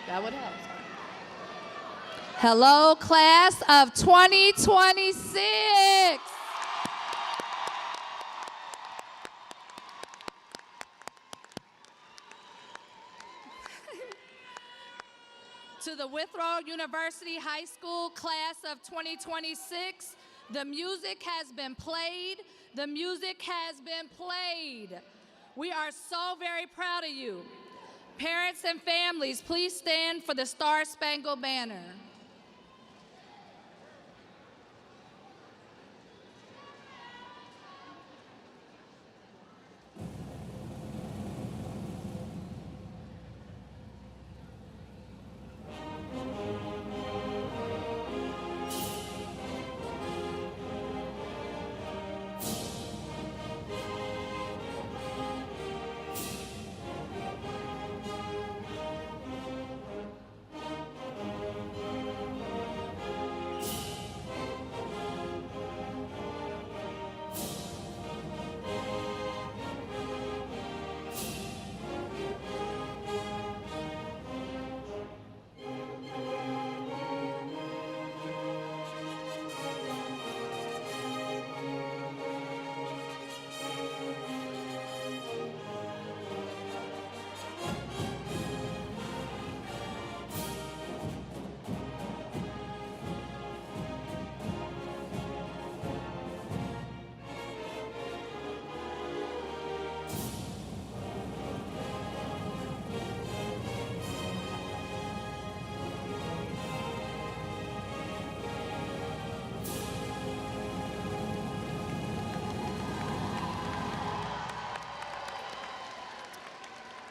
That would help. Hello, class of 2026. To the Withrow University High School class of 2026, the music has been played. The music has been played. We are so very proud of you. Parents and families, please stand for the Star-Spangled Banner.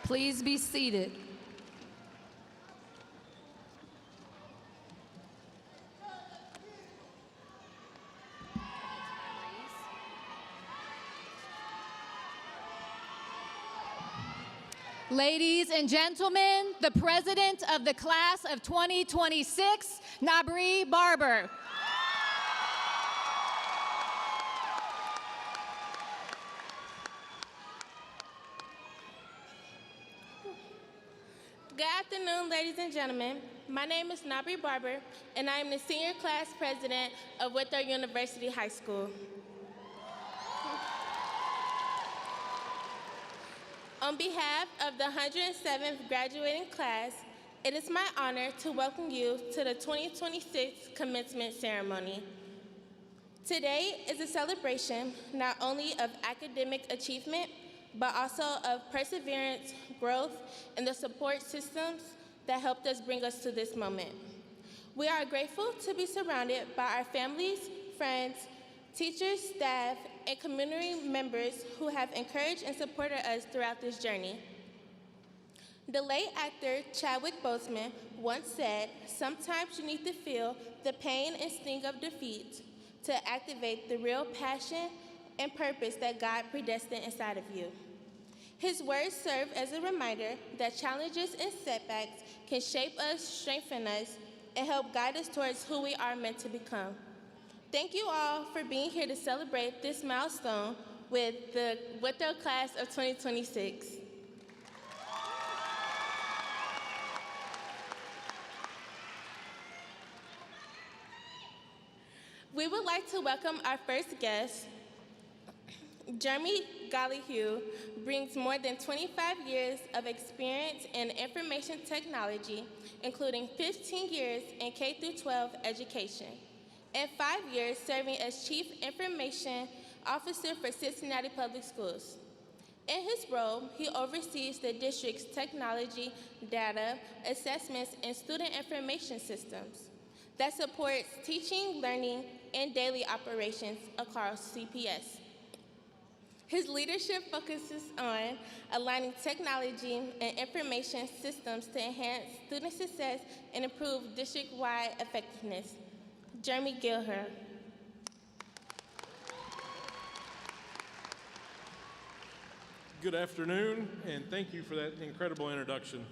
Please be seated. Ladies and gentlemen, the president of the class of 2026, Nabri Barber. Good afternoon, ladies and gentlemen. My name is Nabri Barber, and I am the senior class president of Withrow University High School. On behalf of the 107th graduating class, it is my honor to welcome you to the 2026 commencement ceremony. Today is a celebration not only of academic achievement, but also of perseverance, growth, and the support systems that helped us bring us to this moment. We are grateful to be surrounded by our families, friends, teachers, staff, and community members who have encouraged and supported us throughout this journey. The late actor Chadwick Boseman once said, "Sometimes you need to feel the pain and sting of defeat to activate the real passion and purpose that God predestined inside of you." His words serve as a reminder that challenges and setbacks can shape us, strengthen us, and help guide us towards who we are meant to become. Thank you all for being here to celebrate this milestone with the Withrow class of 2026. We would like to welcome our first guest. Jeremy Gollyhue brings more than 25 years of experience in information technology, including 15 years in K-12 education, and 5 years serving as Chief Information Officer for Cincinnati Public Schools. In his role, he oversees the district's technology, data, assessments, and student information systems that supports teaching, learning, and daily operations across CPS. His leadership focuses on aligning technology and information systems to enhance student success and improve district-wide effectiveness. Jeremy Gilher. Good afternoon, and thank you for that incredible introduction.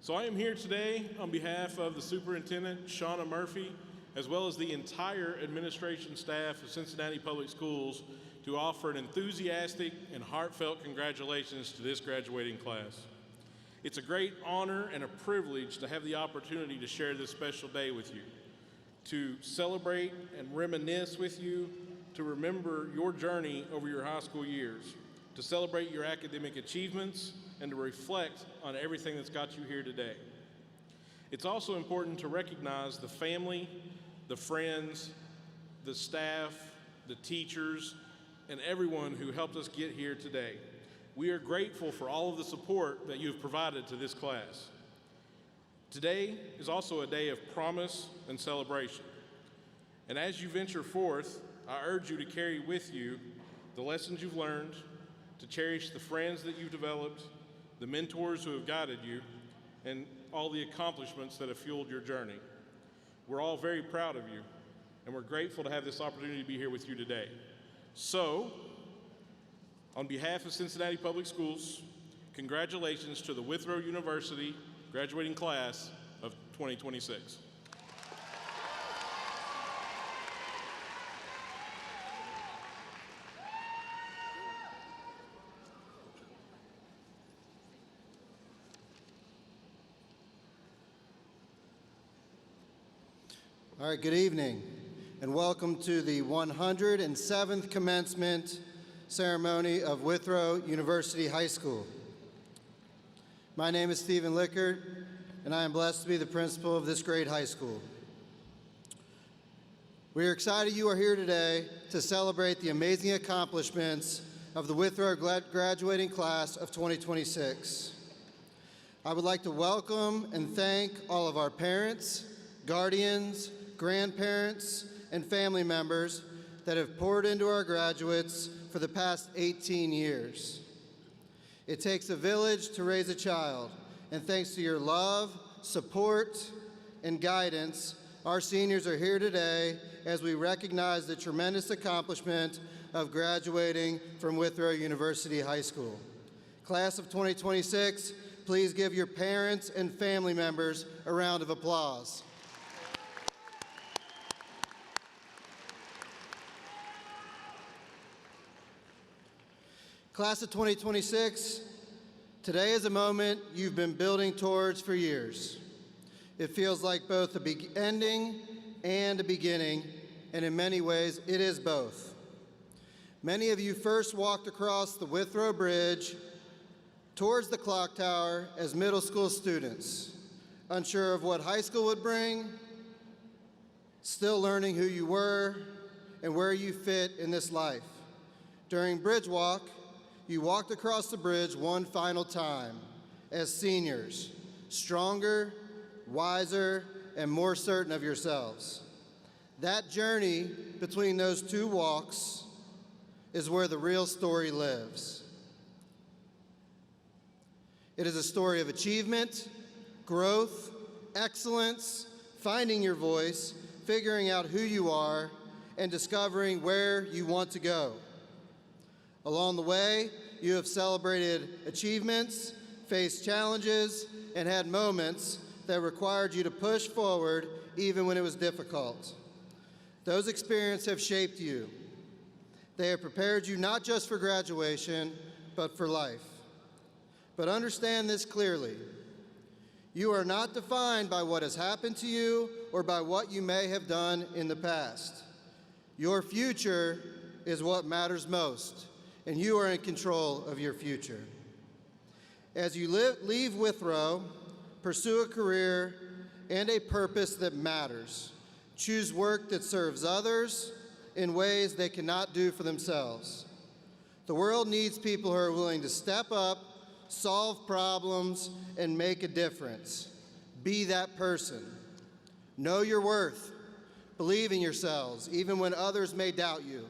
So I am here today on behalf of the Superintendent, Shauna Murphy, as well as the entire administration staff of Cincinnati Public Schools to offer an enthusiastic and heartfelt congratulations to this graduating class. It's a great honor and a privilege to have the opportunity to share this special day with you, to celebrate and reminisce with you, to remember your journey over your high school years, to celebrate your academic achievements, and to reflect on everything that's got you here today. It's also important to recognize the family, the friends, the staff, the teachers, and everyone who helped us get here today. We are grateful for all of the support that you have provided to this class. Today is also a day of promise and celebration. And as you venture forth, I urge you to carry with you the lessons you've learned, to cherish the friends that you've developed, the mentors who have guided you, and all the accomplishments that have fueled your journey. We're all very proud of you, and we're grateful to have this opportunity to be here with you today. So, on behalf of Cincinnati Public Schools, congratulations to the Withrow University graduating class of 2026. All right, good evening, and welcome to the 107th commencement ceremony of Withrow University High School. My name is Stephen Lickert, and I am blessed to be the principal of this great high school. We are excited you are here today to celebrate the amazing accomplishments of the Withrow graduating class of 2026. I would like to welcome and thank all of our parents, guardians, grandparents, and family members that have poured into our graduates for the past 18 years. It takes a village to raise a child, and thanks to your love, support, and guidance, our seniors are here today as we recognize the tremendous accomplishment of graduating from Withrow University High School. Class of 2026, please give your parents and family members a round of applause. Class of 2026, today is a moment you've been building towards for years. It feels like both a ending and a beginning, and in many ways, it is both. Many of you first walked across the Withrow Bridge towards the clock tower as middle school students, unsure of what high school would bring, still learning who you were and where you fit in this life. During Bridge Walk, you walked across the bridge one final time as seniors, stronger, wiser, and more certain of yourselves. That journey between those two walks is where the real story lives. It is a story of achievement, growth, excellence, finding your voice, figuring out who you are, and discovering where you want to go. Along the way, you have celebrated achievements, faced challenges, and had moments that required you to push forward even when it was difficult. Those experiences have shaped you. They have prepared you not just for graduation, but for life. But understand this clearly. You are not defined by what has happened to you or by what you may have done in the past. Your future is what matters most, and you are in control of your future. As you leave Withrow, pursue a career and a purpose that matters. Choose work that serves others in ways they cannot do for themselves. The world needs people who are willing to step up, solve problems, and make a difference. Be that person. Know your worth. Believe in yourselves, even when others may doubt you.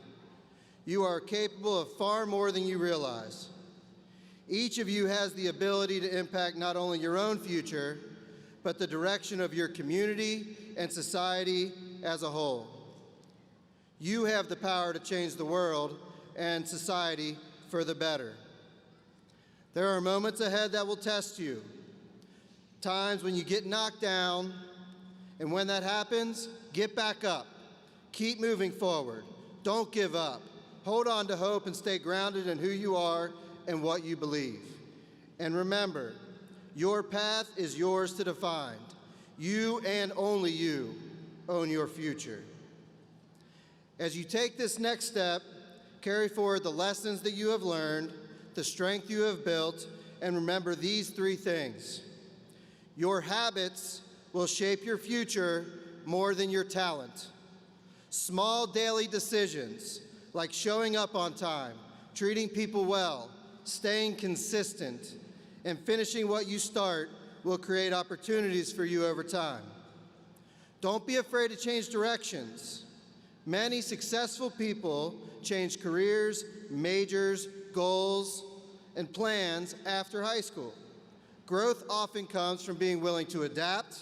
You are capable of far more than you realize. Each of you has the ability to impact not only your own future, but the direction of your community and society as a whole. You have the power to change the world and society for the better. There are moments ahead that will test you, times when you get knocked down, and when that happens, get back up. Keep moving forward. Don't give up. Hold on to hope and stay grounded in who you are and what you believe. And remember, Your path is yours to define. You and only you own your future. As you take this next step, carry forward the lessons that you have learned, the strength you have built, and remember these three things. Your habits will shape your future more than your talent. Small daily decisions, like showing up on time, treating people well, staying consistent, and finishing what you start, will create opportunities for you over time. Don't be afraid to change directions. Many successful people change careers, majors, goals, and plans after high school. Growth often comes from being willing to adapt,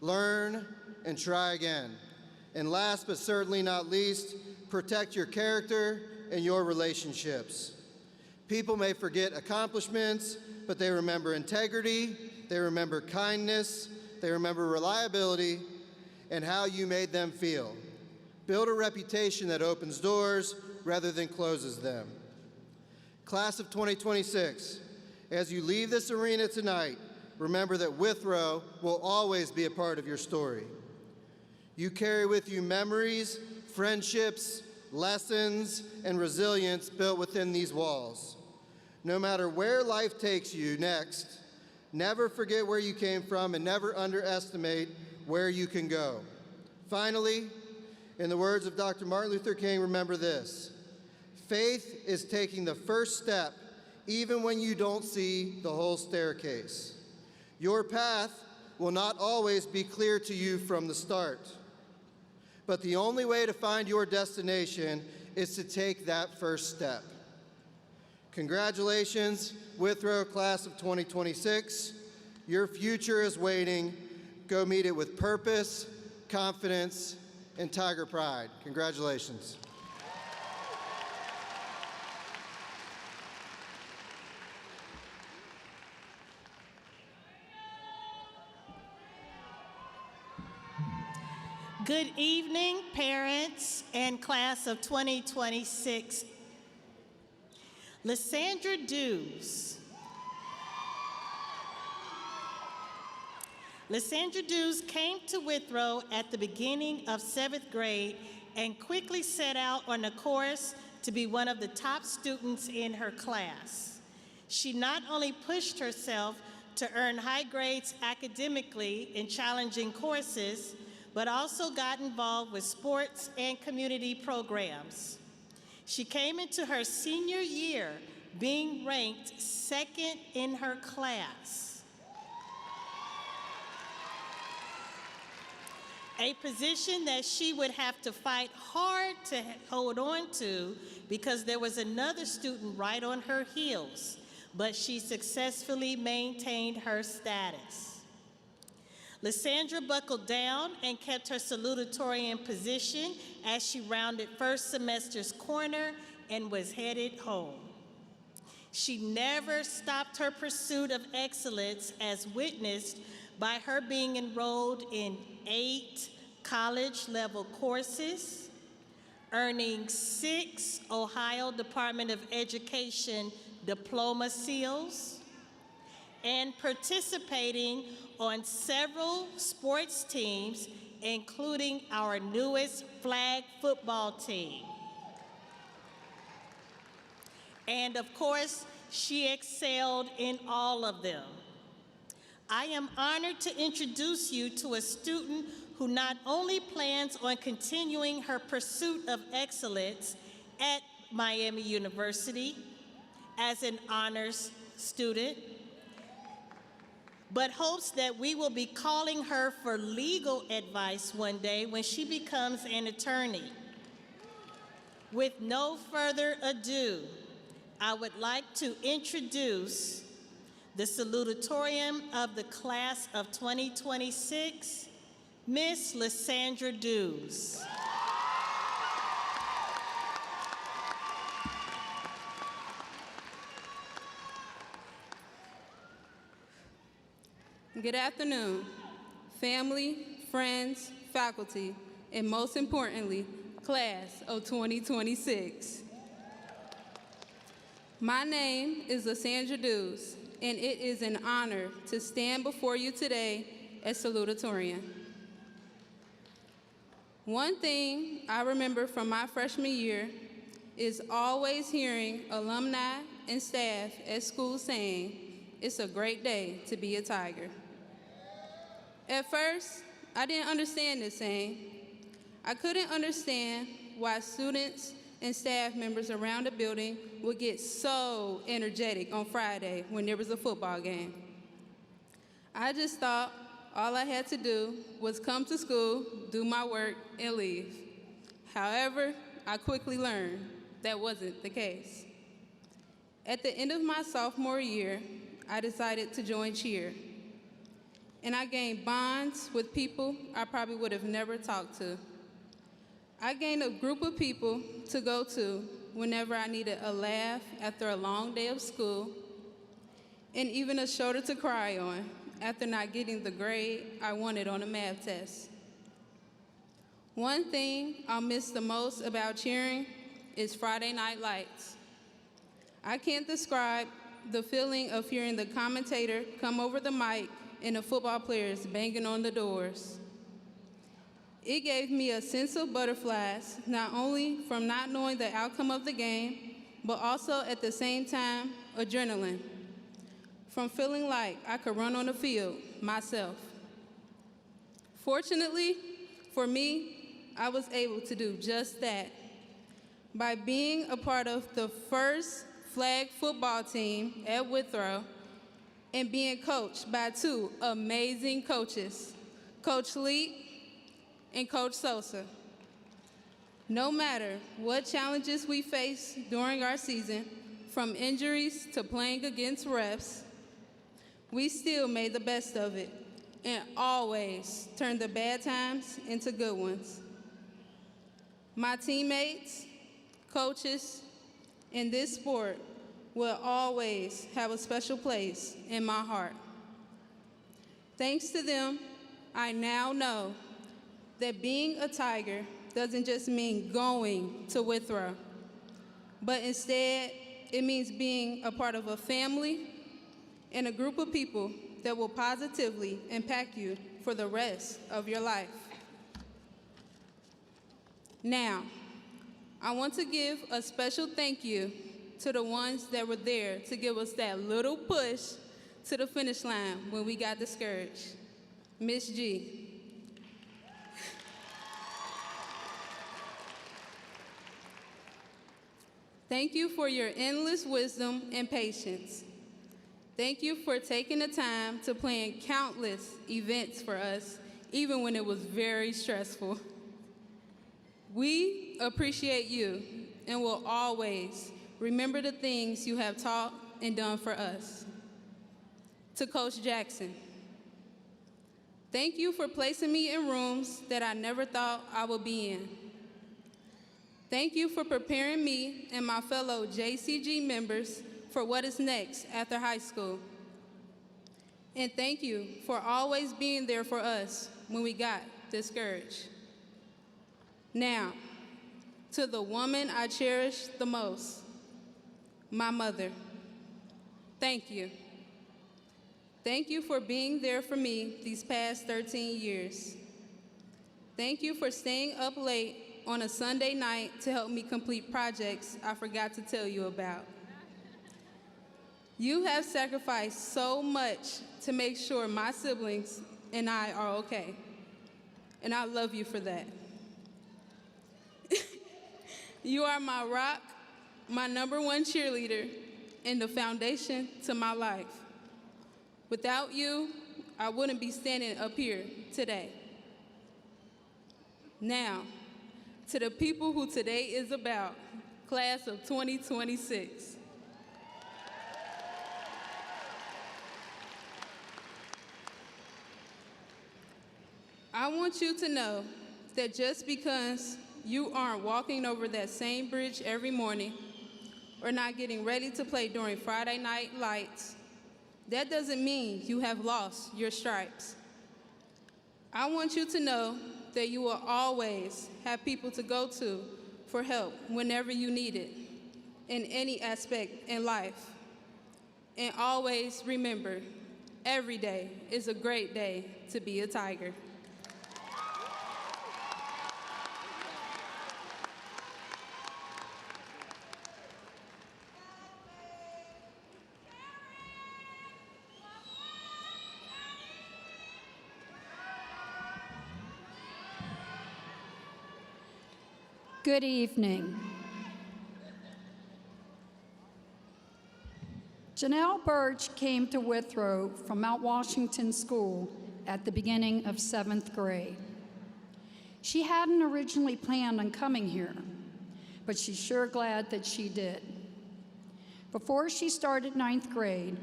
learn, and try again. And last but certainly not least, protect your character and your relationships. People may forget accomplishments, but they remember integrity, they remember kindness, they remember reliability, and how you made them feel. Build a reputation that opens doors rather than closes them. Class of 2026, as you leave this arena tonight, remember that Withrow will always be a part of your story. You carry with you memories, friendships, lessons, and resilience built within these walls. No matter where life takes you next, never forget where you came from and never underestimate where you can go. Finally, in the words of Dr. Martin Luther King, remember this: faith is taking the first step even when you don't see the whole staircase. Your path will not always be clear to you from the start, but the only way to find your destination is to take that first step. Congratulations, Withrow Class of 2026. Your future is waiting. Go meet it with purpose, confidence, and Tiger pride. Congratulations. Good evening, parents and class of 2026. Lysandra Dews. Lysandra Dews came to Withrow at the beginning of 7th grade and quickly set out on a course to be one of the top students in her class. She not only pushed herself to earn high grades academically in challenging courses, but also got involved with sports and community programs. She came into her senior year being ranked 2nd in her class, a position that she would have to fight hard to hold on to because there was another student right on her heels, but she successfully maintained her status. Lysandra buckled down and kept her salutatorian position as she rounded first semester's corner and was headed home. She never stopped her pursuit of excellence, as witnessed by her being enrolled in 8 college-level courses, earning 6 Ohio Department of Education diploma seals, and participating on several sports teams, including our newest flag football team. And of course, she excelled in all of them. I am honored to introduce you to a student who not only plans on continuing her pursuit of excellence at Miami University as an honors student, but hopes that we will be calling her for legal advice one day when she becomes an attorney. With no further ado, I would like to introduce the salutatorian of the class of 2026, Miss Lysandra Dews. Good afternoon, family, friends, faculty, and most importantly, class of 2026. My name is Lysandra Dews, and it is an honor to stand before you today as salutatorian. One thing I remember from my freshman year is always hearing alumni and staff at school saying, "It's a great day to be a Tiger." At first, I didn't understand this saying. I couldn't understand why students and staff members around the building would get so energetic on Friday when there was a football game. I just thought all I had to do was come to school, do my work, and leave. However, I quickly learned that wasn't the case. At the end of my sophomore year, I decided to join cheer. And I gained bonds with people I probably would have never talked to. I gained a group of people to go to whenever I needed a laugh after a long day of school, and even a shoulder to cry on after not getting the grade I wanted on a math test. One thing I'll miss the most about cheering is Friday Night Lights. I can't describe the feeling of hearing the commentator come over the mic and the football players banging on the doors. It gave me a sense of butterflies, not only from not knowing the outcome of the game, but also at the same time, adrenaline, from feeling like I could run on the field myself. Fortunately for me, I was able to do just that by being a part of the first flag football team at Withrow and being coached by two amazing coaches, Coach Lee and Coach Sosa. No matter what challenges we face during our season, from injuries to playing against refs, we still made the best of it and always turned the bad times into good ones. My teammates, coaches, in this sport will always have a special place in my heart. Thanks to them, I now know that being a Tiger doesn't just mean going to Withrow, but instead it means being a part of a family and a group of people that will positively impact you for the rest of your life. Now, I want to give a special thank you to the ones that were there to give us that little push to the finish line when we got discouraged. Miss G. Thank you for your endless wisdom and patience. Thank you for taking the time to plan countless events for us, even when it was very stressful. We appreciate you and will always remember the things you have taught and done for us. To Coach Jackson, thank you for placing me in rooms that I never thought I would be in. Thank you for preparing me and my fellow JCG members for what is next after high school. And thank you for always being there for us when we got discouraged. Now, to the woman I cherish the most, my mother. Thank you. Thank you for being there for me these past 13 years. Thank you for staying up late on a Sunday night to help me complete projects I forgot to tell you about. You have sacrificed so much to make sure my siblings and I are okay, and I love you for that. You are my rock, my #1 cheerleader, and the foundation to my life. Without you, I wouldn't be standing up here today. Now, to the people who today is about, class of 2026. I want you to know that just because you aren't walking over that same bridge every morning or not getting ready to play during Friday Night Lights, that doesn't mean you have lost your stripes. I want you to know that you will always have people to go to for help whenever you need it, in any aspect in life. And always remember, every day is a great day to be a Tiger. Good evening. Janelle Birch came to Withrow from Mount Washington School at the beginning of 7th grade. She hadn't originally planned on coming here, but she's sure glad that she did. Before she started 9th grade,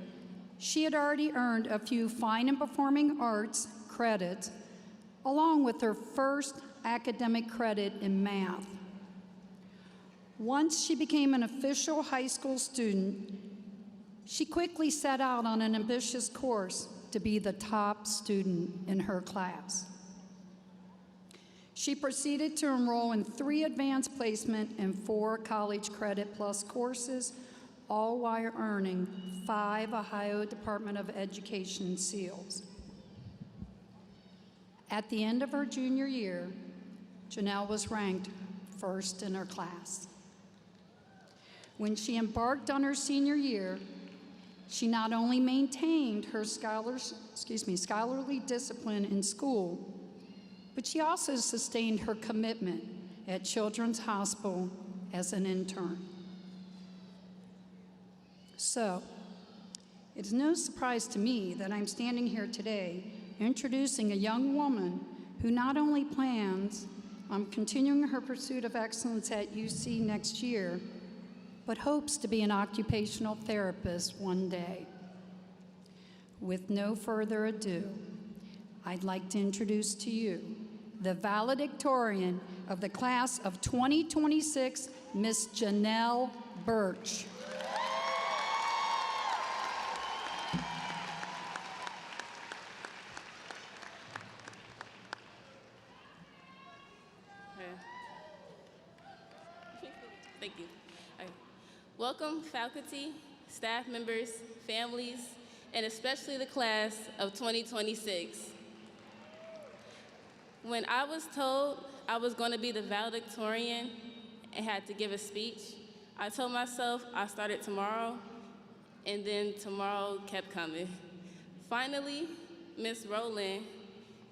she had already earned a few fine and performing arts credits, along with her first academic credit in math. Once she became an official high school student, she quickly set out on an ambitious course to be the top student in her class. She proceeded to enroll in 3 advanced placement and 4 college credit plus courses, all while earning 5 Ohio Department of Education seals. At the end of her junior year, Janelle was ranked first in her class. When she embarked on her senior year, she not only maintained her scholarly discipline in school, but she also sustained her commitment at Children's Hospital as an intern. So, it's no surprise to me that I'm standing here today introducing a young woman who not only plans on continuing her pursuit of excellence at UC next year, but hopes to be an occupational therapist one day. With no further ado, I'd like to introduce to you the valedictorian of the class of 2026, Miss Janelle Birch. Thank you. All right. Welcome, faculty, staff members, families, and especially the class of 2026. When I was told I was going to be the valedictorian and had to give a speech, I told myself I started tomorrow, and then tomorrow kept coming. Finally, Miss Rowland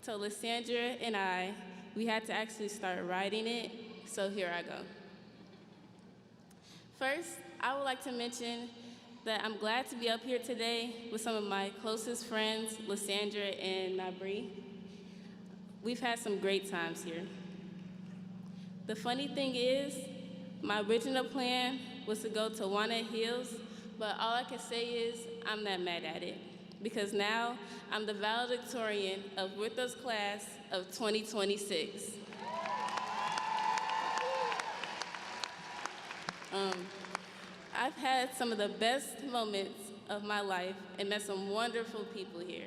told Lysandra and I we had to actually start writing it, so here I go. First, I would like to mention that I'm glad to be up here today with some of my closest friends, Lysandra and Nabri. We've had some great times here. The funny thing is, my original plan was to go to Walnut Hills, but all I can say is I'm not mad at it, because now I'm the valedictorian of Withrow's class of 2026. I've had some of the best moments of my life and met some wonderful people here.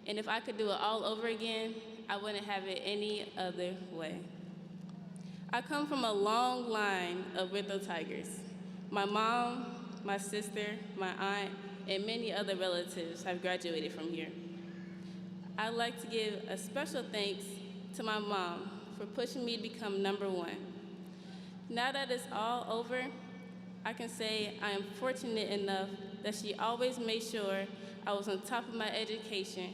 And if I could do it all over again, I wouldn't have it any other way. I come from a long line of Withrow Tigers. My mom, my sister, my aunt, and many other relatives have graduated from here. I'd like to give a special thanks to my mom for pushing me to become #1. Now that it's all over, I can say I am fortunate enough that she always made sure I was on top of my education.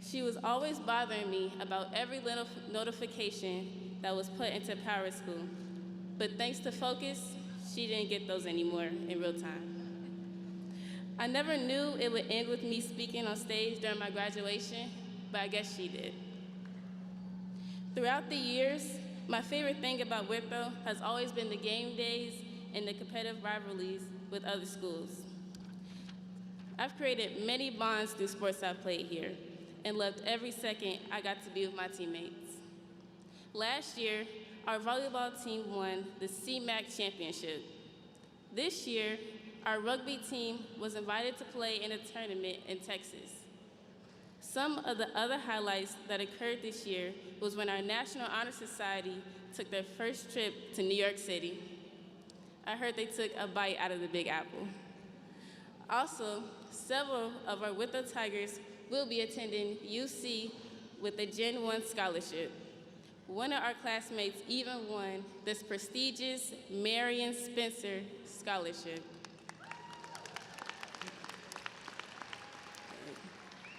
She was always bothering me about every little notification that was put into Power School. But thanks to Focus, she didn't get those anymore in real time. I never knew it would end with me speaking on stage during my graduation, but I guess she did. Throughout the years, my favorite thing about Withrow has always been the game days and the competitive rivalries with other schools. I've created many bonds through sports I've played here and loved every second I got to be with my teammates. Last year, our volleyball team won the CMAC championship. This year, our rugby team was invited to play in a tournament in Texas. Some of the other highlights that occurred this year was when our National Honor Society took their first trip to New York City. I heard they took a bite out of the Big Apple. Also, several of our Withrow Tigers will be attending UC with a Gen 1 scholarship. One of our classmates even won this prestigious Marion Spencer Scholarship.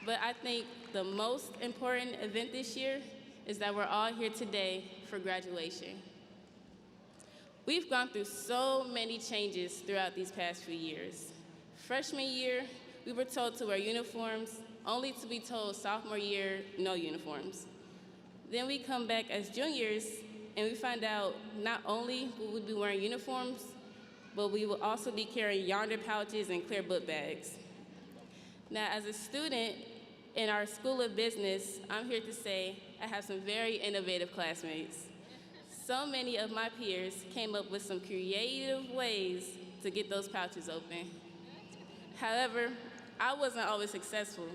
But I think the most important event this year is that we're all here today for graduation. We've gone through so many changes throughout these past few years. Freshman year, we were told to wear uniforms, only to be told sophomore year, no uniforms. Then we come back as juniors, and we find out not only will we be wearing uniforms, but we will also be carrying yonder pouches and clear book bags. Now, as a student in our School of Business, I'm here to say I have some very innovative classmates. So many of my peers came up with some creative ways to get those pouches open. However, I wasn't always successful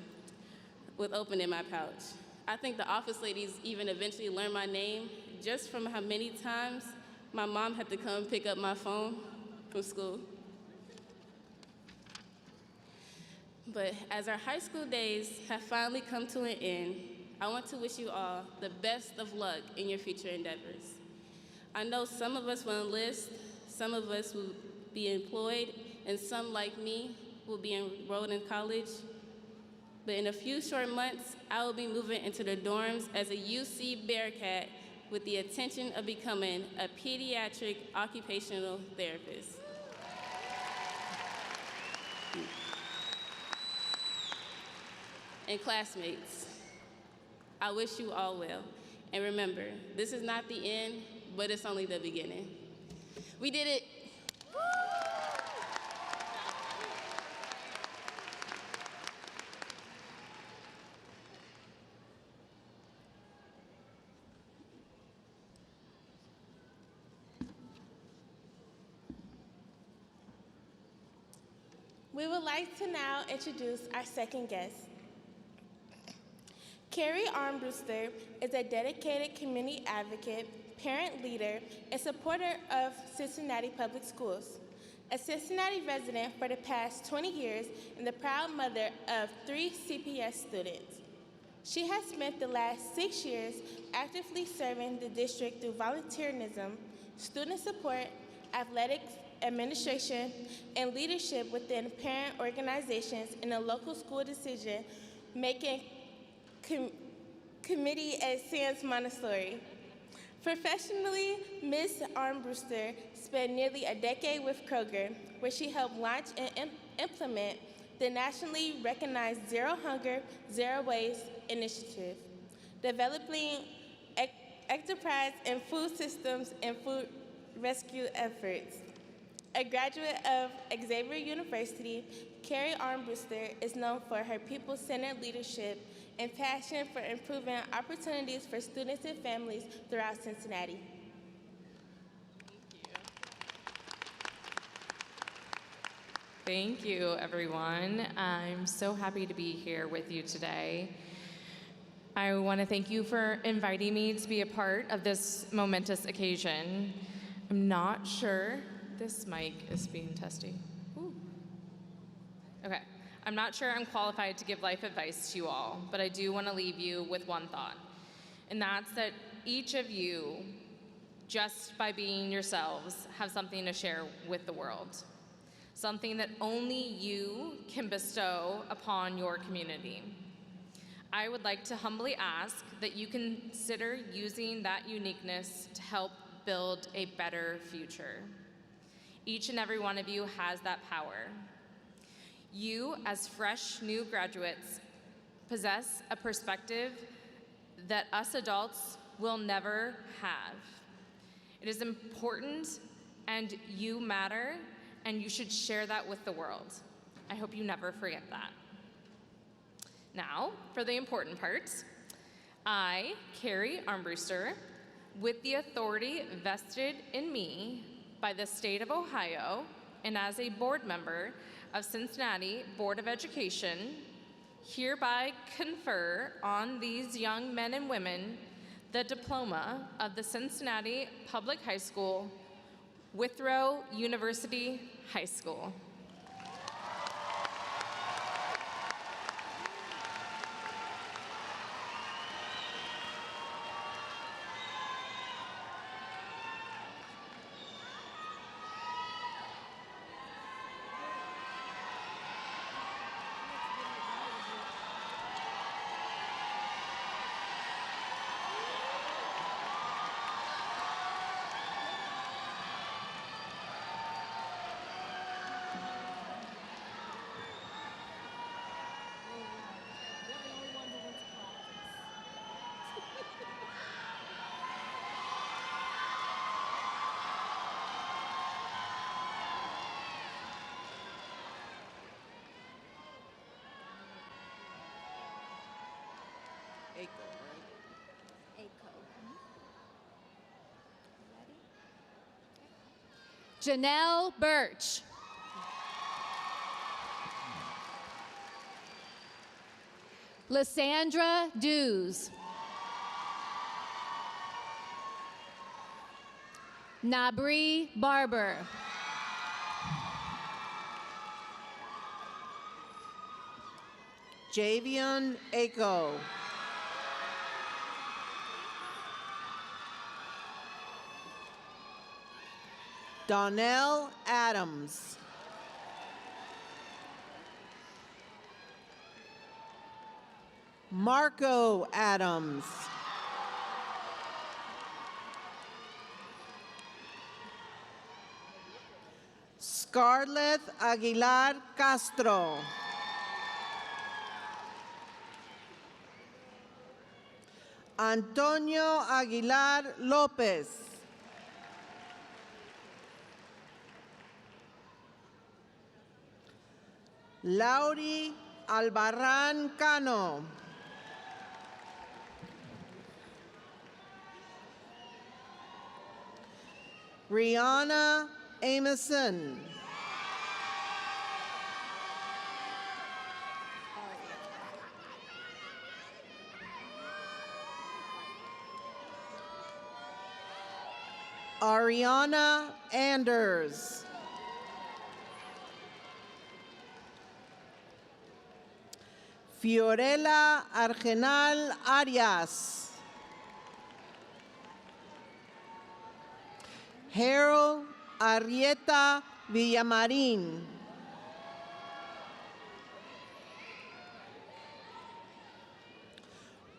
with opening my pouch. I think the office ladies even eventually learned my name just from how many times my mom had to come pick up my phone from school. But as our high school days have finally come to an end, I want to wish you all the best of luck in your future endeavors. I know some of us will enlist, some of us will be employed, and some, like me, will be enrolled in college. But in a few short months, I will be moving into the dorms as a UC Bearcat with the intention of becoming a pediatric occupational therapist. And classmates, I wish you all well. And remember, this is not the end, but it's only the beginning. We did it. We would like to now introduce our second guest. Carrie Armbruster is a dedicated community advocate, parent leader, and supporter of Cincinnati Public Schools. A Cincinnati resident for the past 20 years and the proud mother of 3 CPS students. She has spent the last 6 years actively serving the district through volunteerism, student support, athletics, administration, and leadership within parent organizations in a local school decision-making committee at Sands Montessori. Professionally, Ms. Armbruster spent nearly a decade with Kroger, where she helped launch and implement the nationally recognized Zero Hunger, Zero Waste initiative, developing enterprise in food systems and food rescue efforts. A graduate of Xavier University, Carrie Armbruster is known for her people-centered leadership and passion for improving opportunities for students and families throughout Cincinnati. Thank you, everyone. I'm so happy to be here with you today. I want to thank you for inviting me to be a part of this momentous occasion. I'm not sure this mic is being testy. Ooh. Okay. I'm not sure I'm qualified to give life advice to you all, but I do want to leave you with one thought, and that's that each of you, just by being yourselves, have something to share with the world, something that only you can bestow upon your community. I would like to humbly ask that you consider using that uniqueness to help build a better future. Each and every one of you has that power. You, as fresh new graduates, possess a perspective that us adults will never have. It is important, and you matter, and you should share that with the world. I hope you never forget that. Now, for the important parts. I, Carrie Armbruster, with the authority vested in me by the state of Ohio, and as a board member of Cincinnati Board of Education, hereby confer on these young men and women the diploma of the Cincinnati Public High School, Withrow University High School. Janelle Birch. Lysandra Dews. Nabri Barber. Javion Ako. Donnell Adams. Marco Adams. Scarlett Aguilar Castro. Antonio Aguilar Lopez. Lauri Albarrán Cano. Rihanna Ameson. Ariana Anders. Fiorella Argenal Arias. Harold Arrieta Villamarín.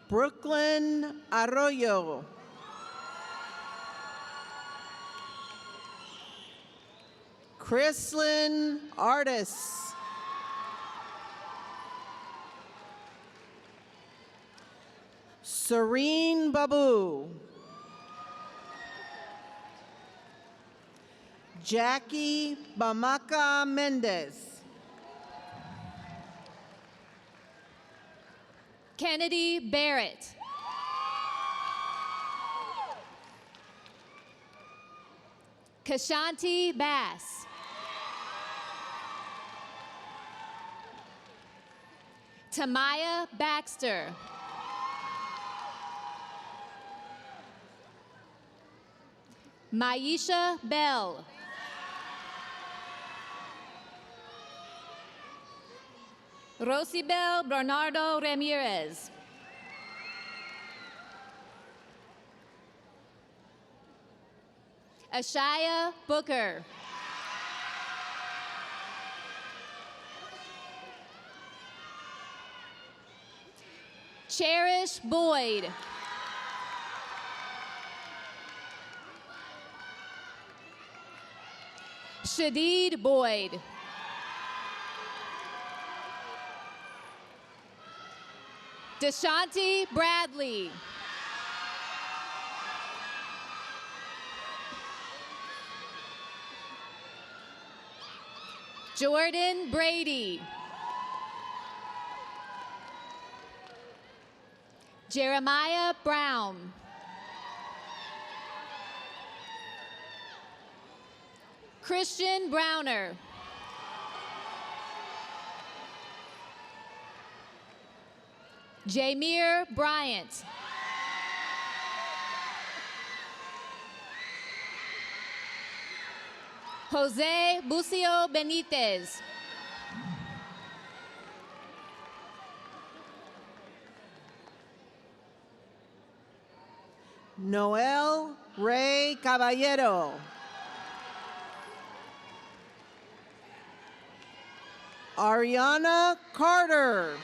Brooklyn Arroyo. Chrislyn Artis. Serene Babu. Jackie Bamaka Mendez. Kennedy Barrett. Kashanti Bass. Tamaya Baxter. Maisha Bell. Rosibel Bernardo Ramirez. Ashaya Booker. Cherish Boyd. Shadid Boyd. Deshanti Bradley. Jordan Brady. Jeremiah Brown. Christian Browner. Jameer Bryant. Jose Bucio Benitez. Noel Ray Caballero. Ariana Carter.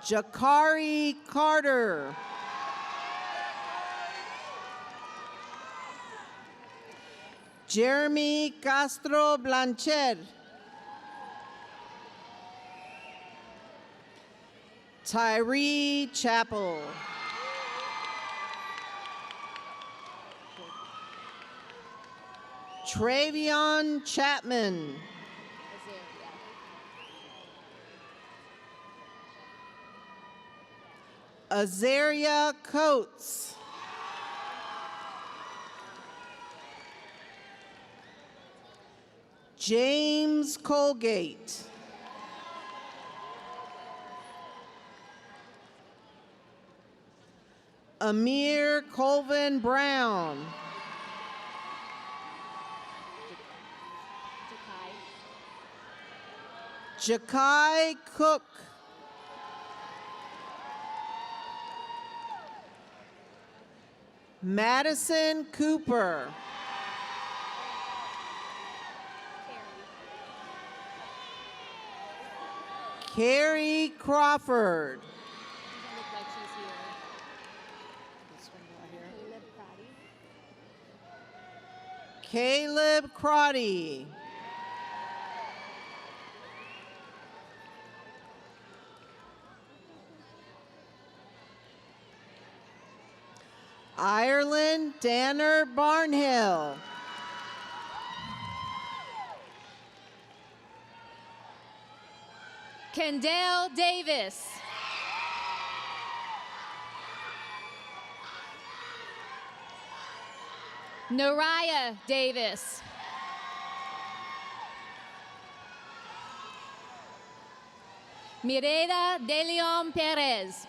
Jakari Carter. Jeremy Castro Blanchet. Tyree Chappell. Travion Chapman. Azaria Coates. James Colgate. Amir Colvin Brown. Jakai Cook. Madison Cooper. Carrie Crawford. Caleb Crotty. Ireland Danner Barnhill. Kendall Davis. Nariah Davis. Mireda De Leon Perez.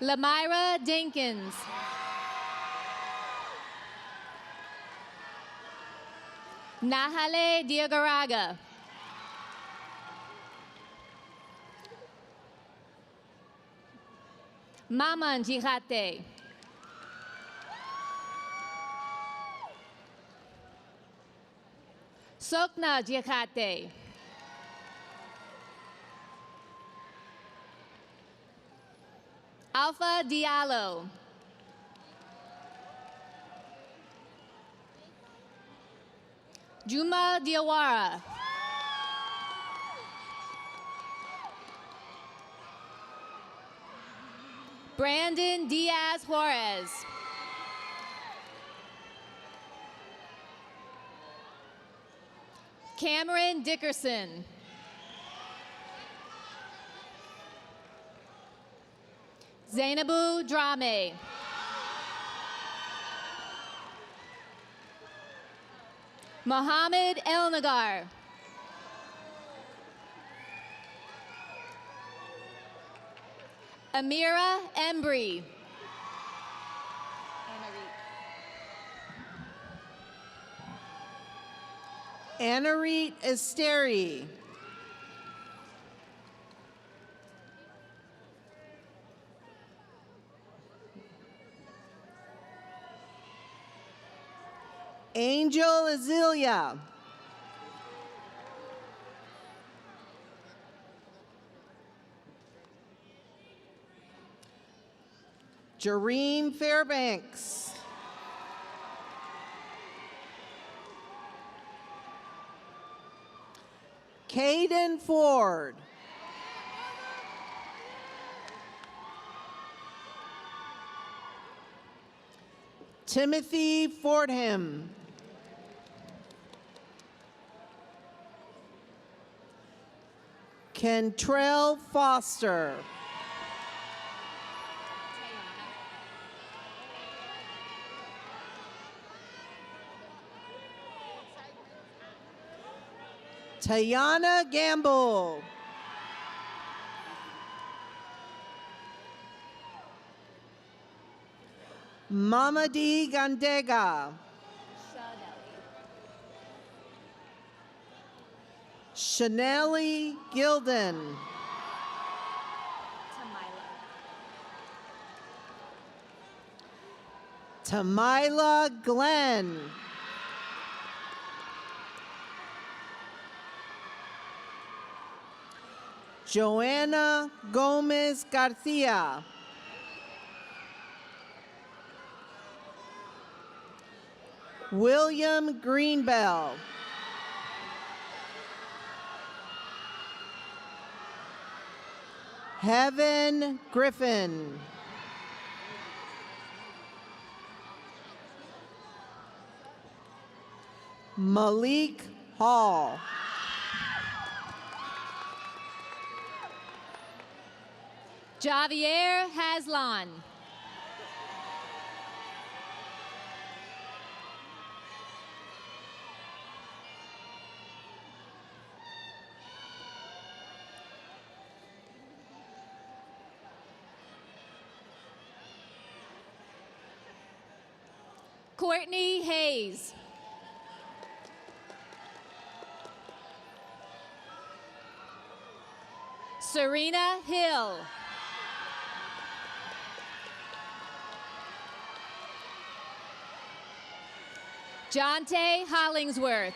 Lamyra Dinkins. Nahale Diagaraga. Maman Jihate. Sokna Jihate. Alpha Diallo. Juma Diawara. Brandon Diaz Juarez. Cameron Dickerson. Zainabu Drame. Mohammed Elnagar. Amira Embry. Anarit Esteri. Angel Azilia. Jareem Fairbanks. Caden Ford. Timothy Fordham. Kentrell Foster. Tayana Gamble. Mamadi Gandega. Chaneli Gilden. Tamila Glenn. Joanna Gomez Garcia. William Greenbell. Heaven Griffin. Malik Hall. Javier Haslan. Courtney Hayes. Serena Hill. Jonte Hollingsworth.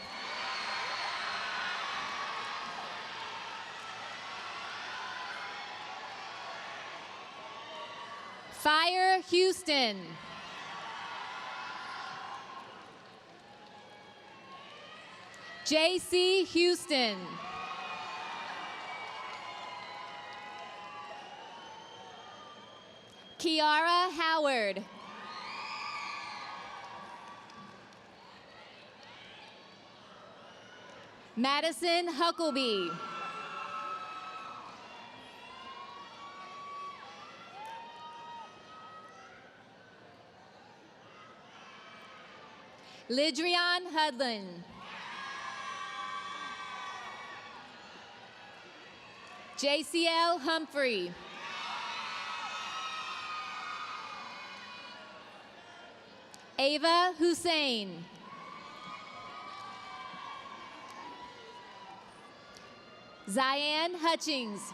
Fire Houston. JC Houston. Kiara Howard. Madison Huckleby. Lidrian Hudlin. JCL Humphrey. Ava Hussein. Zian Hutchings.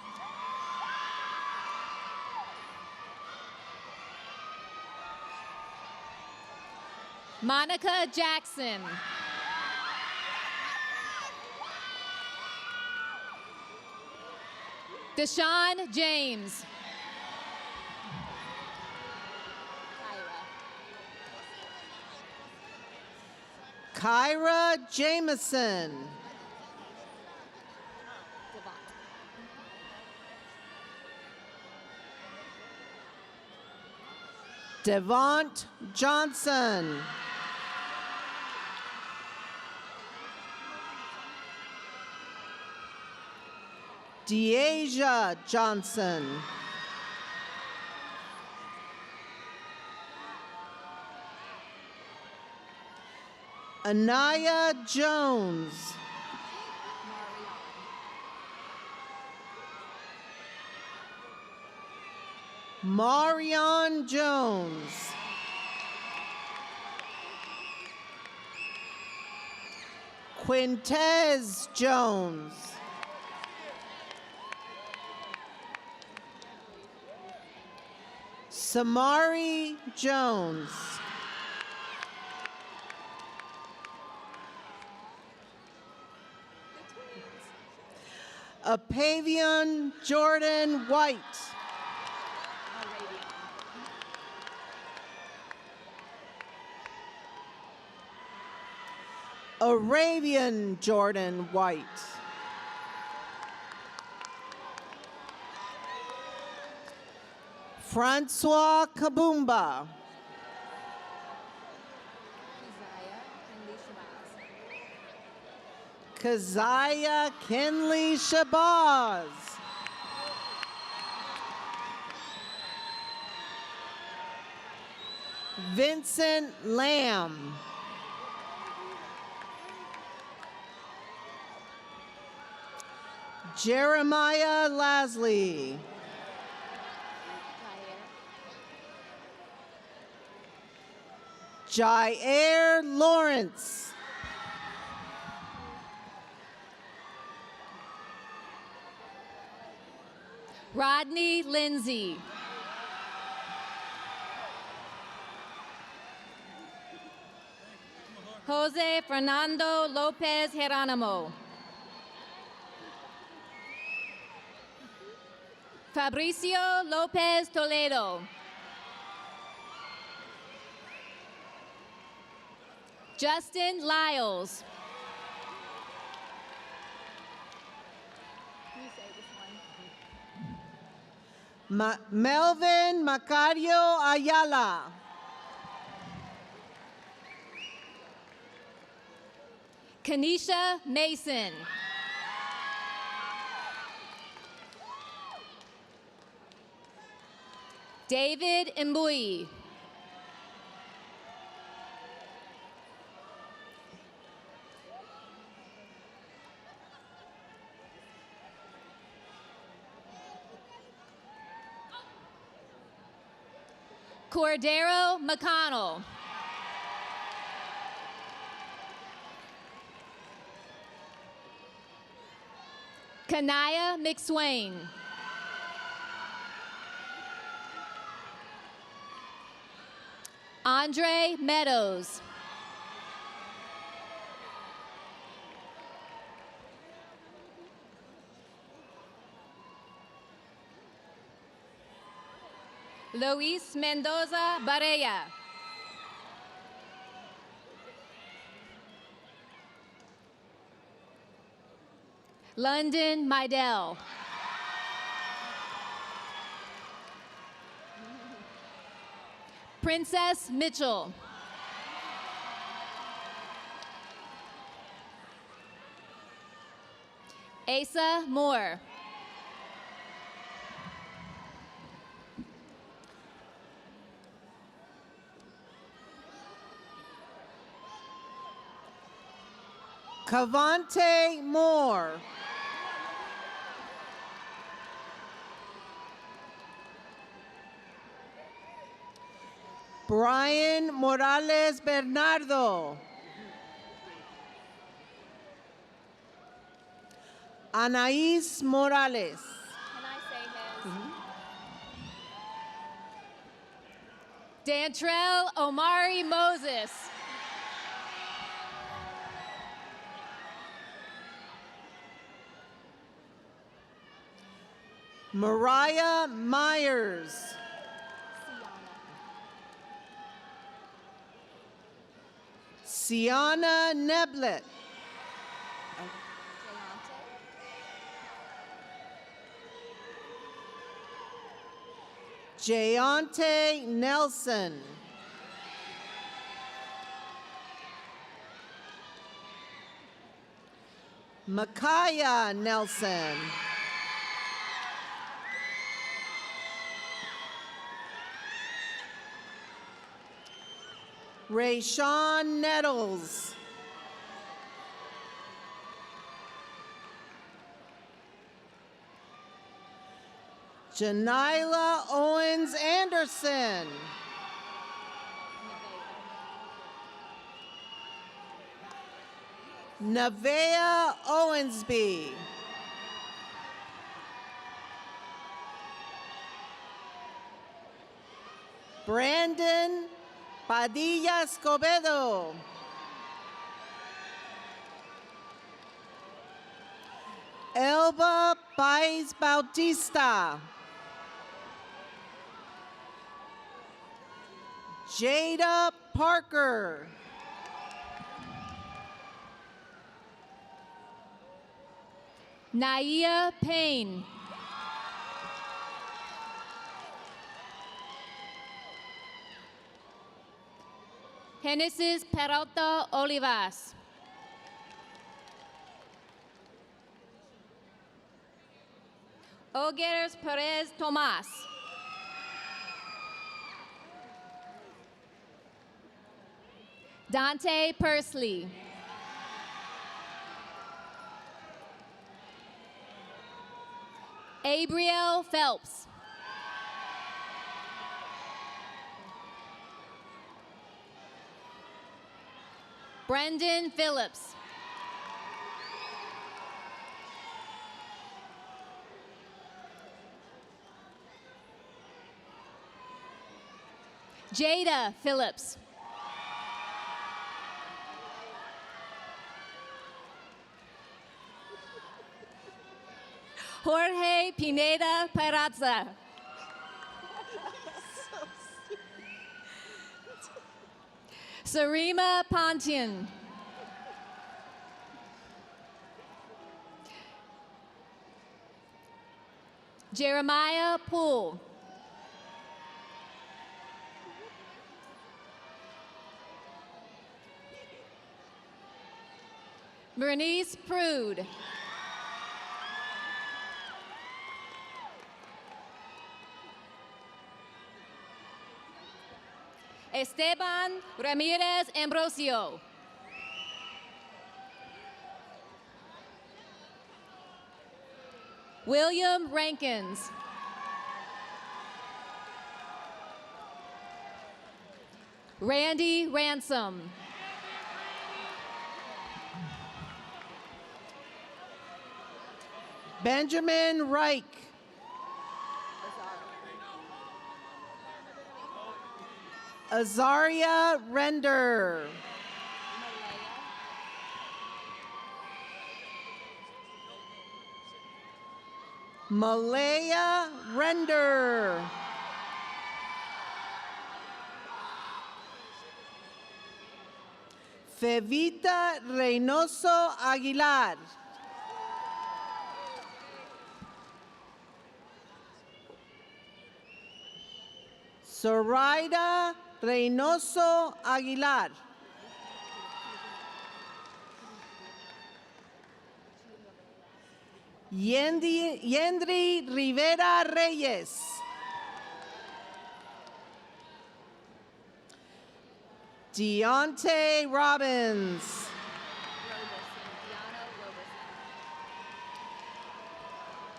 Monica Jackson. Deshaun James. Kyra Jameson. Devont Johnson. Deasia Johnson. Anaya Jones. Marion Jones. Quintez Jones. Samari Jones. Apavian Jordan White. Arabian Jordan White. Francois Kabumba. Keziah Kinley Shabazz. Vincent Lamb. Jeremiah Lasley. Jair Lawrence. Rodney Lindsay. Jose Fernando Lopez Geronimo. Fabricio Lopez Toledo. Justin Lyles. Melvin Macario Ayala. Kanisha Mason. David Mbui. Cordero McConnell. Kanaya McSwain. Andre Meadows. Luis Mendoza Barea. London Midell. Princess Mitchell. Asa Moore. Cavante Moore. Brian Morales Bernardo. Anais Morales. Can I say his? Dantrell Omari Moses. Mariah Myers. Sienna Neblet. Jayante Nelson. Micaiah Nelson. Rayshawn Nettles. Janila Owens Anderson. Nevaeh Owensby. Brandon Padilla Escobedo. Elba Baez Bautista. Jada Parker. Naia Payne. Genesis Peralta Olivas. Ogueres Perez Tomas. Dante Pursley. Abriel Phelps. Brendan Phillips. Jada Phillips. Jorge Pineda Peraza. Sarima Pontian. Jeremiah Poole. Bernice Prude. Esteban Ramirez Ambrosio. William Rankins. Randy Ransom. Benjamin Reich. Azaria Render. Malaya Render. Fevita Reynoso Aguilar. Zoraida Reynoso Aguilar. Yendri Rivera Reyes. Deontay Robbins.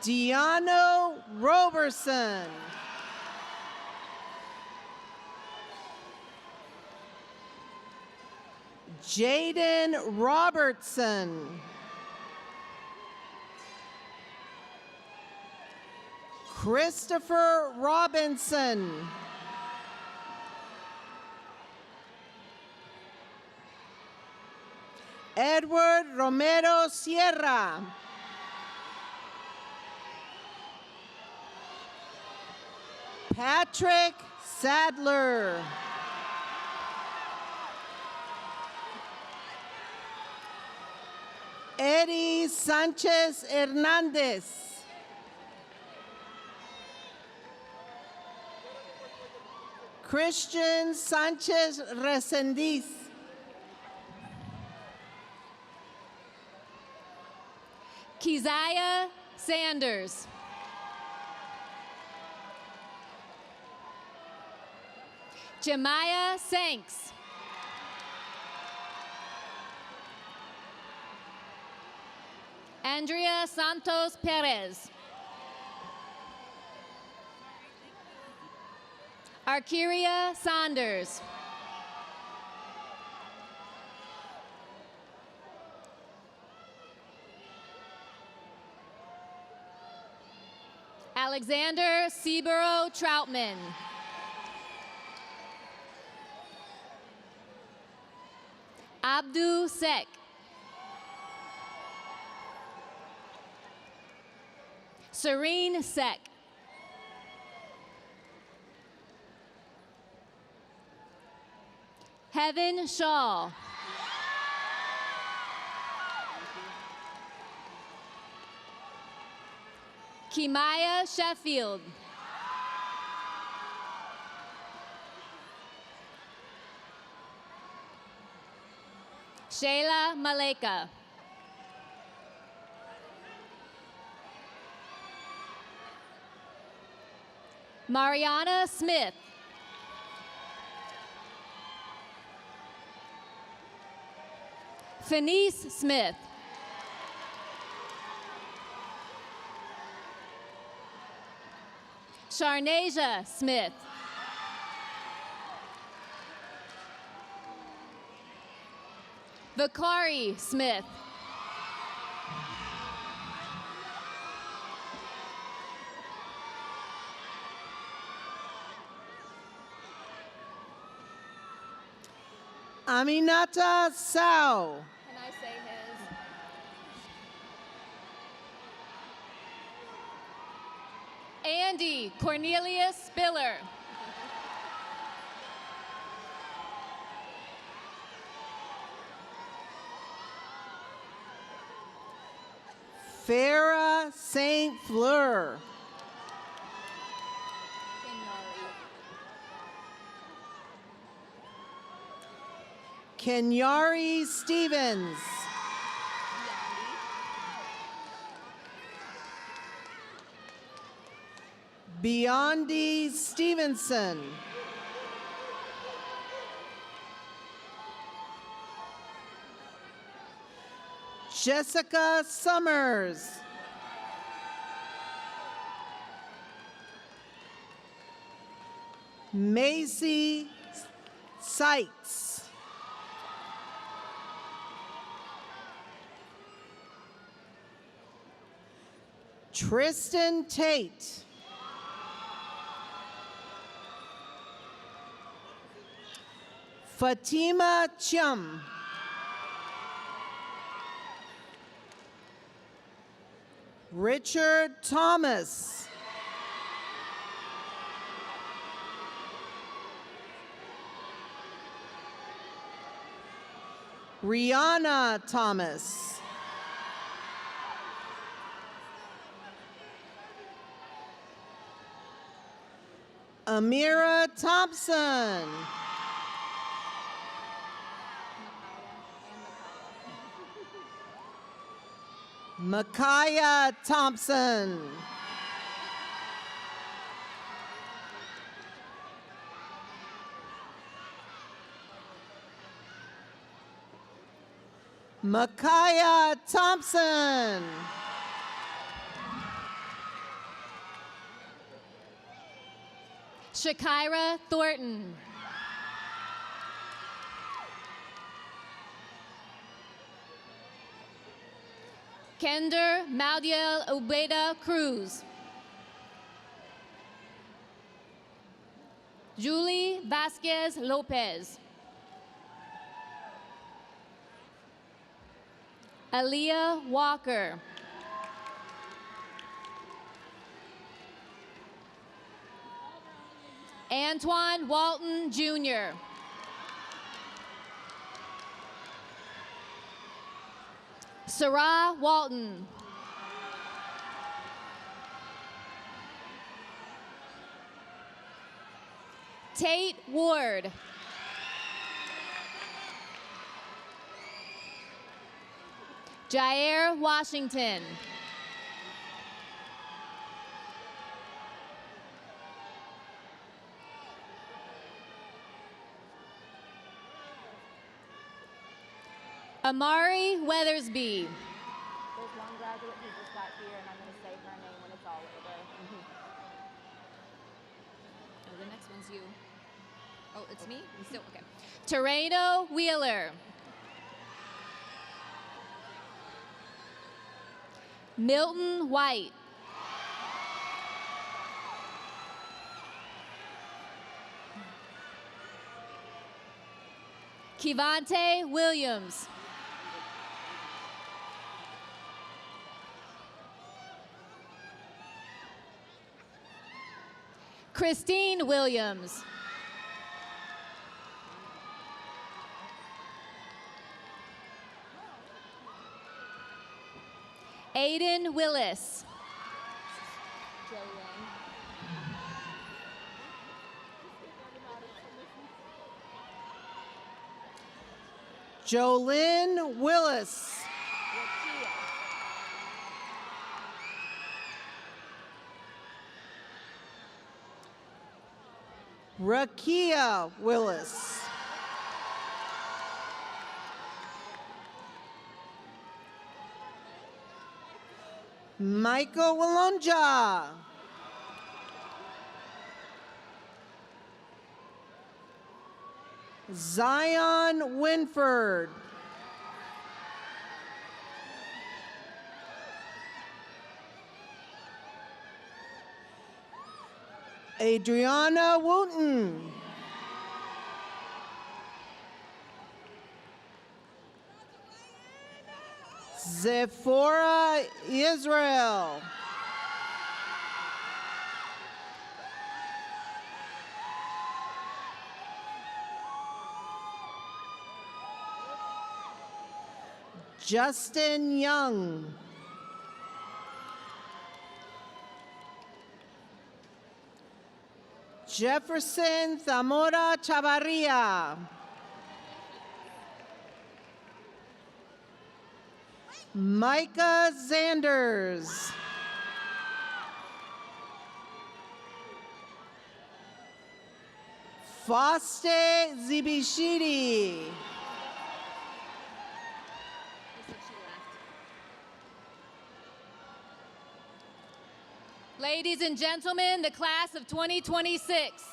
Deano Roberson. Jaden Robertson. Christopher Robinson. Edward Romero Sierra. Patrick Sadler. Eddie Sanchez Hernandez. Christian Sanchez Resendiz. Keziah Sanders. Jemiah Sanks. Andrea Santos Perez. Arkiria Saunders. Alexander Seaborough Troutman. Abdu Sek. Serene Sek. Heaven Shaw. Kimaya Sheffield. Shayla Maleka. Mariana Smith. Fenice Smith. Sharnasia Smith. Vakari Smith. Aminata Sao. Can I say his? Andy Cornelius Spiller. Farah Saint Fleur. Kenyari Stevens. Beyondy Stevenson. Jessica Summers. Macy Seitz. Tristan Tate. Fatima Chum. Richard Thomas. Rihanna Thomas. Amira Thompson. Micaiah Thompson. Micaiah Thompson. Shakira Thornton. Kender Maldiel Ubeda Cruz. Julie Vasquez Lopez. Aaliyah Walker. Antoine Walton Jr. Sarah Walton. Tate Ward. Jair Washington. Amari Weathersby. There's one graduate who just got here, and I'm going to say her name when it's all over. Oh, the next one's you. Oh, it's me? Still, okay. Terreno Wheeler. Milton White. Kivante Williams. Christine Williams. Aiden Willis. Jolynn Willis. Rakia Willis. Michael Walonja. Zion Winford. Adriana Wooten. Zephora Israel. Justin Young. Jefferson Zamora Chavarria. Micah Zanders. Foste Zibishidi. Ladies and gentlemen, the class of 2026.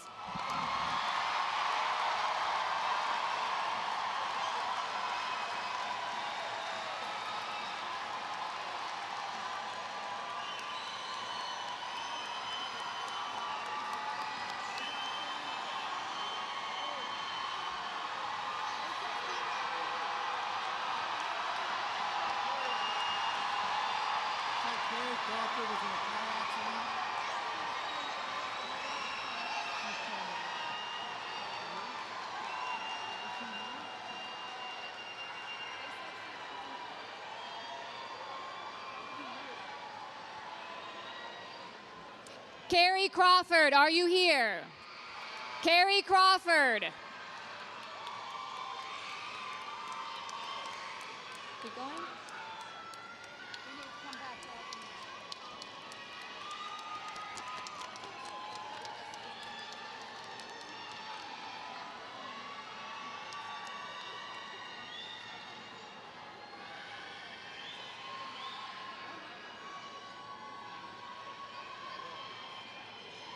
Carrie Crawford, are you here? Carrie Crawford. Keep going.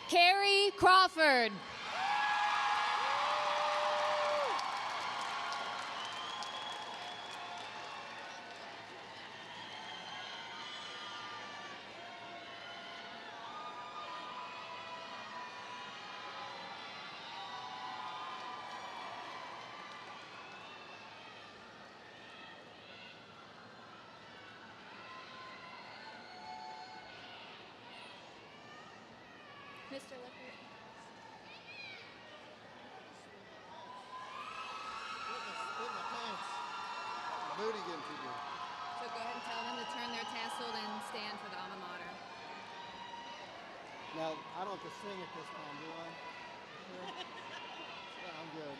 Carrie Crawford. Mr. Lippert. Put my pants. Booty getting too big. So go ahead and tell them to turn their tassel and stand for the alma mater. Now, I don't have to sing at this time, do I? Sure? Yeah, I'm good.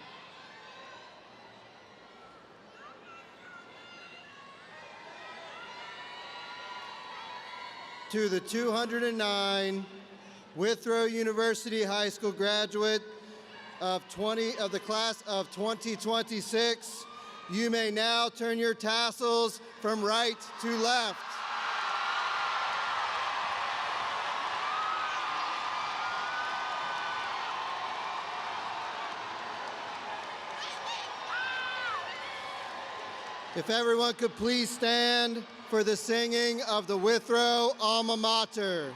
To the 209 Withrow University High School graduate of the class of 2026, you may now turn your tassels from right to left. If everyone could please stand for the singing of the Withrow alma mater.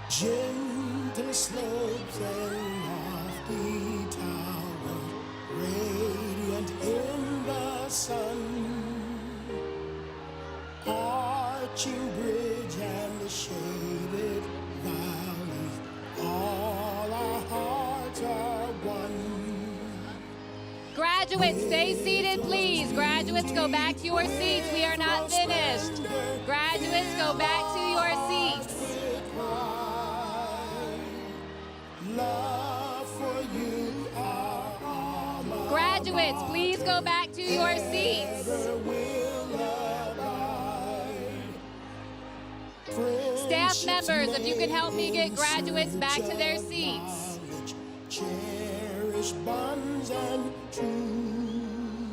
Gentle slopes and lofty towers, radiant in the sun, arching bridge and the shaded valleys, all our hearts are one. Graduates, stay seated, please. Graduates, go back to your seats. We are not finished. Graduates, go back to your seats. Love for you, our alma. Graduates, please go back to your seats. Staff members, if you can help me get graduates back to their seats. Cherish bonds and truth,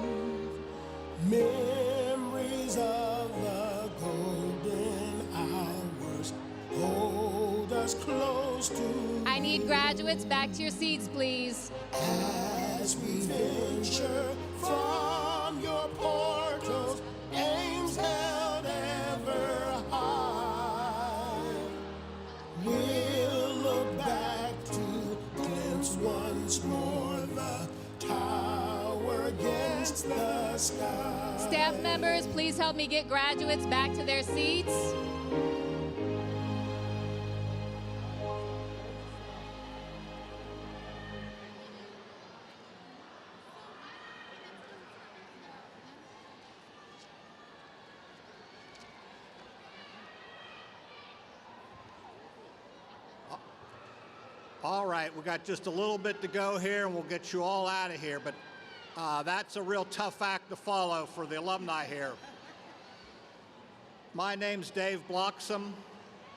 memories of the golden hours hold us close to. I need graduates back to your seats, please. As we venture from your portals, aims held ever high, we'll look back to glimpse once more the tower against the sky. Staff members, please help me get graduates back to their seats. All right, we got just a little bit to go here and we'll get you all out of here, but that's a real tough act to follow for the alumni here. My name's Dave Bloxam.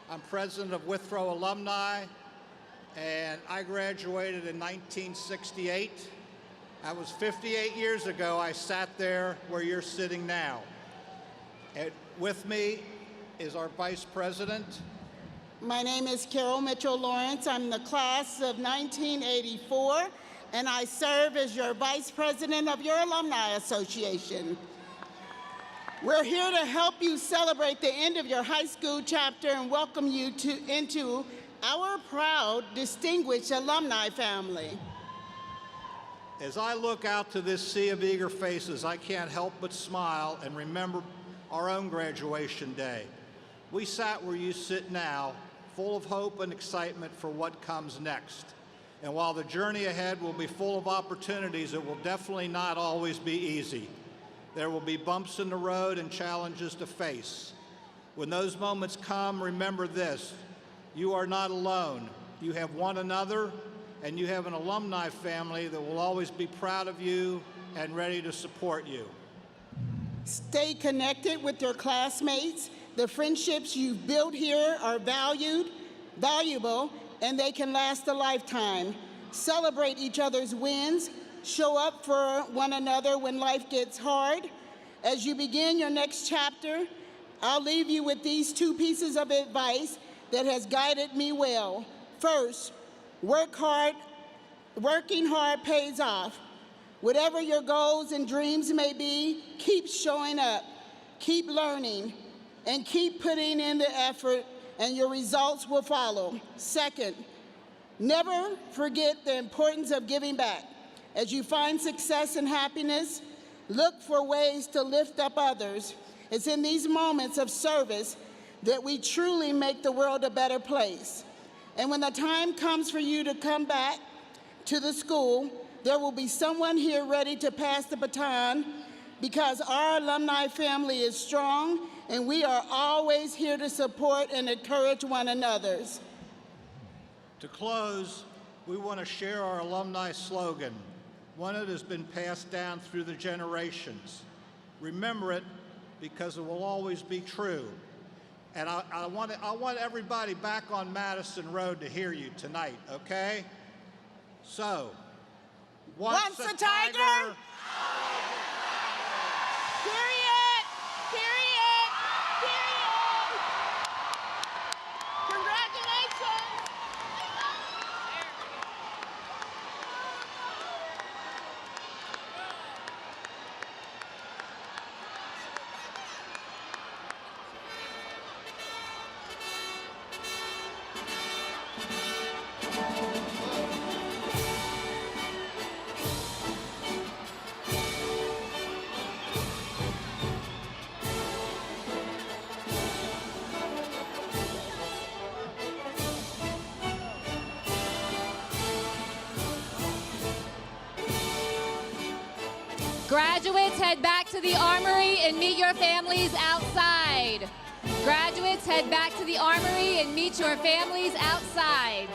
I'm president of Withrow Alumni, and I graduated in 1968. That was 58 years ago. I sat there where you're sitting now. And with me is our vice president. My name is Carol Mitchell Lawrence. I'm the class of 1984, and I serve as your vice president of your Alumni Association. We're here to help you celebrate the end of your high school chapter and welcome you into our proud, distinguished alumni family. As I look out to this sea of eager faces, I can't help but smile and remember our own graduation day. We sat where you sit now, full of hope and excitement for what comes next. And while the journey ahead will be full of opportunities, it will definitely not always be easy. There will be bumps in the road and challenges to face. When those moments come, remember this: you are not alone. You have one another, and you have an alumni family that will always be proud of you and ready to support you. Stay connected with your classmates. The friendships you've built here are valuable, and they can last a lifetime. Celebrate each other's wins. Show up for one another when life gets hard. As you begin your next chapter, I'll leave you with these two pieces of advice that has guided me well. First, working hard pays off. Whatever your goals and dreams may be, keep showing up, keep learning, and keep putting in the effort, and your results will follow. Second, never forget the importance of giving back. As you find success and happiness, look for ways to lift up others. It's in these moments of service that we truly make the world a better place. And when the time comes for you to come back to the school, there will be someone here ready to pass the baton, because our alumni family is strong, and we are always here to support and encourage one another. To close, we want to share our alumni slogan, one that has been passed down through the generations. Remember it, because it will always be true. And I want everybody back on Madison Road to hear you tonight, okay? So, once a tiger, Period! Period! Period! Congratulations! Graduates, head back to the Armory and meet your families outside. Graduates, head back to the Armory and meet your families outside.